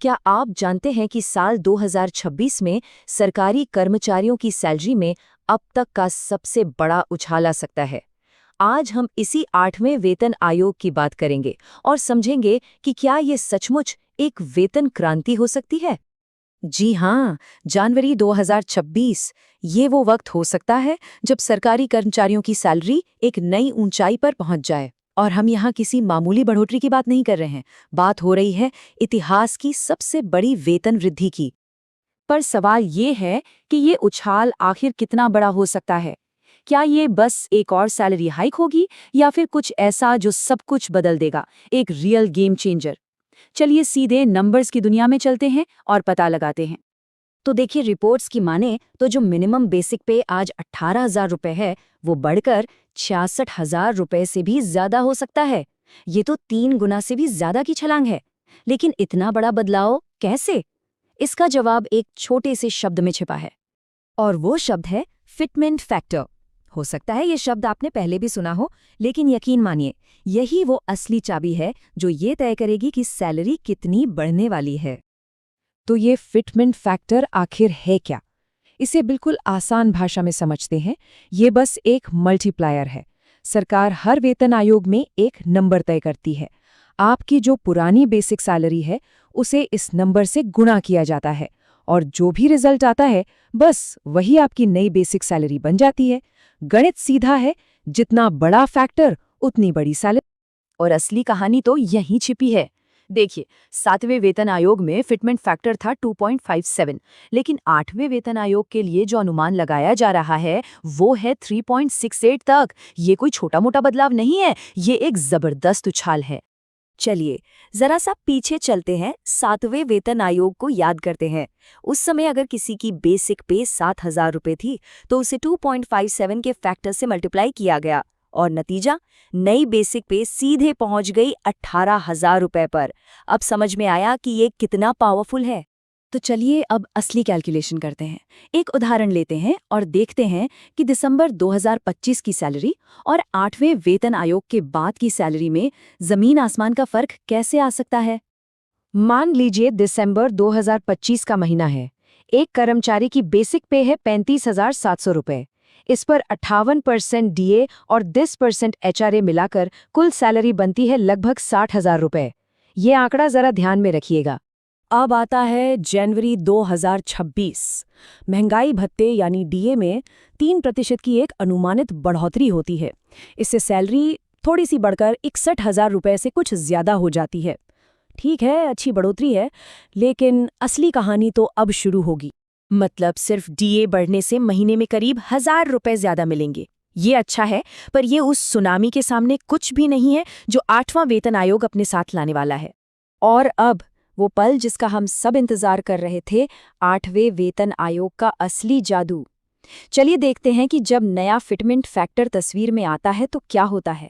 क्या आप जानते हैं कि साल 2026 में सरकारी कर्मचारियों की सैलरी में अब तक का सबसे बड़ा उछाल आ सकता है। आज हम इसी 8वें वेतन आयोग की बात करेंगे और समझेंगे कि क्या ये सचमुच एक वेतन क्रांति हो सकती है। जी हाँ, जनवरी 2026 ये वो वक्त हो सकता है जब सरकारी कर्मचारियों की सैलरी एक नई ऊंचाई पर पहुंच जाए। और हम यहाँ किसी मामूली बढ़ोतरी की बात नहीं कर रहे हैं, बात हो रही है इतिहास की सबसे बड़ी वेतन वृद्धि की। पर सवाल ये है कि ये उछाल आखिर कितना बड़ा हो सकता है। क्या ये बस एक और सैलरी हाइक होगी या फिर कुछ ऐसा जो सब कुछ बदल देगा, एक रियल गेम चेंजर। चलिए सीधे नंबर्स की दुनिया में चलते हैं और पता लगाते हैं। तो देखिए, रिपोर्ट्स की माने तो जो मिनिमम बेसिक पे आज 18,000 रुपए है, वो बढ़कर 66,000 रुपए से भी ज्यादा हो सकता है। ये तो 3 गुना से भी ज्यादा की छलांग है। लेकिन इतना बड़ा बदलाव कैसे? इसका जवाब एक छोटे से शब्द में छिपा है, और वो शब्द है फिटमेंट फैक्टर। हो सकता है ये शब्द आपने पहले भी सुना हो, लेकिन यकीन मानिए, यही वो असली चाबी है जो ये तय करेगी कि सैलरी कितनी बढ़ने वाली है। तो ये फिटमेंट फैक्टर आखिर है क्या? इसे बिल्कुल आसान भाषा में समझते हैं, ये बस एक मल्टीप्लायर है। सरकार हर वेतन आयोग में एक नंबर तय करती है। आपकी जो पुरानी बेसिक सैलरी है, उसे इस नंबर से गुणा किया जाता है, और जो भी रिजल्ट आता है, बस वही आपकी नई बेसिक सैलरी बन जाती है। गणित सीधा है, जितना बड़ा फैक्टर उतनी बड़ी सैलरी। और असली कहानी तो यहीं छिपी है। देखिए, 7वें वेतन आयोग में फिटमेंट फैक्टर था 2.57, लेकिन 8वें वेतन आयोग के लिए जो अनुमान लगाया जा रहा है वो है 3.68 तक। ये कोई छोटा मोटा बदलाव नहीं है, ये एक जबरदस्त उछाल है। चलिए जरा सा पीछे चलते हैं, 7वें वेतन आयोग को याद करते हैं। उस समय अगर किसी की बेसिक पे 7,000 रुपए थी तो उसे 2.57 के फैक्टर से मल्टीप्लाई किया गया, और नतीजा नई बेसिक पे सीधे पहुंच गई 18,000 रुपए पर। अब समझ में आया कि ये कितना पावरफुल है। तो चलिए अब असली कैलकुलेशन करते हैं। एक उदाहरण लेते हैं और देखते हैं कि दिसंबर 2025 की सैलरी और 8वें वेतन आयोग के बाद की सैलरी में जमीन आसमान का फर्क कैसे आ सकता है। मान लीजिए दिसंबर 2025 का महीना है। एक कर्मचारी की बेसिक पे है 35,700 रुपए। इस पर 58% डीए और 10% एचआरए मिलाकर कुल सैलरी बनती है लगभग 60,000 रुपए। ये आंकड़ा जरा ध्यान में रखिएगा। अब आता है जनवरी 2026। महंगाई भत्ते यानी डीए में 3% की एक अनुमानित बढ़ोतरी होती है। इससे सैलरी थोड़ी सी बढ़कर 61,000 रुपए से कुछ ज्यादा हो जाती है। ठीक है, अच्छी बढ़ोतरी है, लेकिन असली कहानी तो अब शुरू होगी। मतलब सिर्फ डीए बढ़ने से महीने में करीब 1,000 रुपए ज्यादा मिलेंगे। ये अच्छा है, पर ये उस सुनामी के सामने कुछ भी नहीं है जो 8वां वेतन आयोग अपने साथ लाने वाला है। और अब वो पल जिसका हम सब इंतजार कर रहे थे, 8वें वेतन आयोग का असली जादू। चलिए देखते हैं कि जब नया फिटमेंट फैक्टर तस्वीर में आता है तो क्या होता है।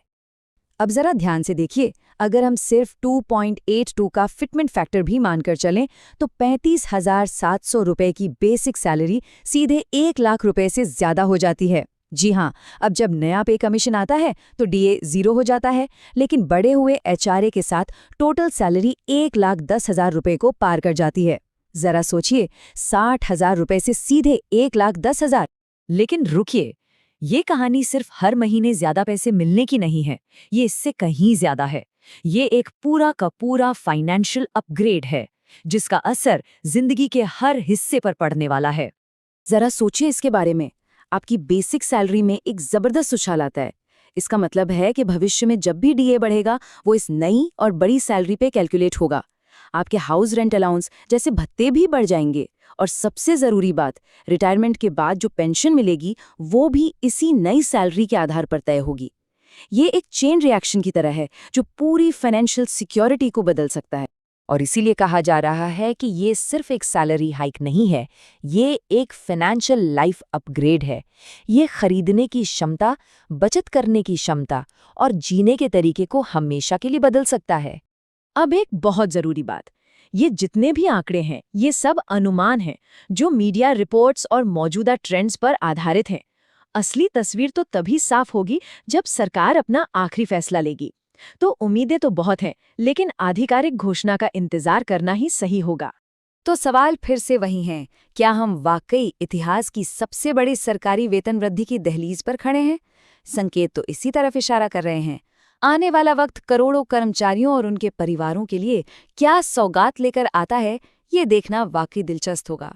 अब जरा ध्यान से देखिए, अगर हम सिर्फ 2.82 का फिटमेंट फैक्टर भी मानकर चलें तो 35,700 रुपए की बेसिक सैलरी सीधे 1 लाख रुपए से ज्यादा हो जाती है। जी हाँ, अब जब नया पे कमीशन आता है तो डीए 0 हो जाता है, लेकिन बढ़े हुए एचआरए के साथ टोटल सैलरी 1,10,000 रुपए को पार कर जाती है। जरा सोचिए, 60,000 रुपए से सीधे 1,10,000। लेकिन रुकिए, ये कहानी सिर्फ हर महीने ज्यादा पैसे मिलने की नहीं है, ये इससे कहीं ज्यादा है। ये एक पूरा का पूरा फाइनेंशियल अपग्रेड है, जिसका असर जिंदगी के हर हिस्से पर पड़ने वाला है। जरा सोचिए इसके बारे में। आपकी बेसिक सैलरी में एक जबरदस्त उछाल आता है। इसका मतलब है कि भविष्य में जब भी डीए बढ़ेगा, वो इस नई और बड़ी सैलरी पे कैलकुलेट होगा। आपके हाउस रेंट अलाउंस जैसे भत्ते भी बढ़ जाएंगे, और सबसे जरूरी बात, रिटायरमेंट के बाद जो पेंशन मिलेगी वो भी इसी नई सैलरी के आधार पर तय होगी। ये एक चेन रिएक्शन की तरह है जो पूरी फाइनेंशियल सिक्योरिटी को बदल सकता है। और इसीलिए कहा जा रहा है कि ये सिर्फ एक सैलरी हाइक नहीं है, ये एक फाइनेंशियल लाइफ अपग्रेड है। ये खरीदने की क्षमता, बचत करने की क्षमता और जीने के तरीके को हमेशा के लिए बदल सकता है। अब एक बहुत जरूरी बात, ये जितने भी आंकड़े हैं, ये सब अनुमान हैं जो मीडिया रिपोर्ट्स और मौजूदा ट्रेंड्स पर आधारित हैं। असली तस्वीर तो तभी साफ होगी जब सरकार अपना आखिरी फैसला लेगी। तो उम्मीदें तो बहुत हैं, लेकिन आधिकारिक घोषणा का इंतजार करना ही सही होगा। तो सवाल फिर से वही है, क्या हम वाकई इतिहास की सबसे बड़ी सरकारी वेतन वृद्धि की दहलीज पर खड़े हैं? संकेत तो इसी तरफ इशारा कर रहे हैं। आने वाला वक्त करोड़ों कर्मचारियों और उनके परिवारों के लिए क्या सौगात लेकर आता है, ये देखना वाकई दिलचस्प होगा।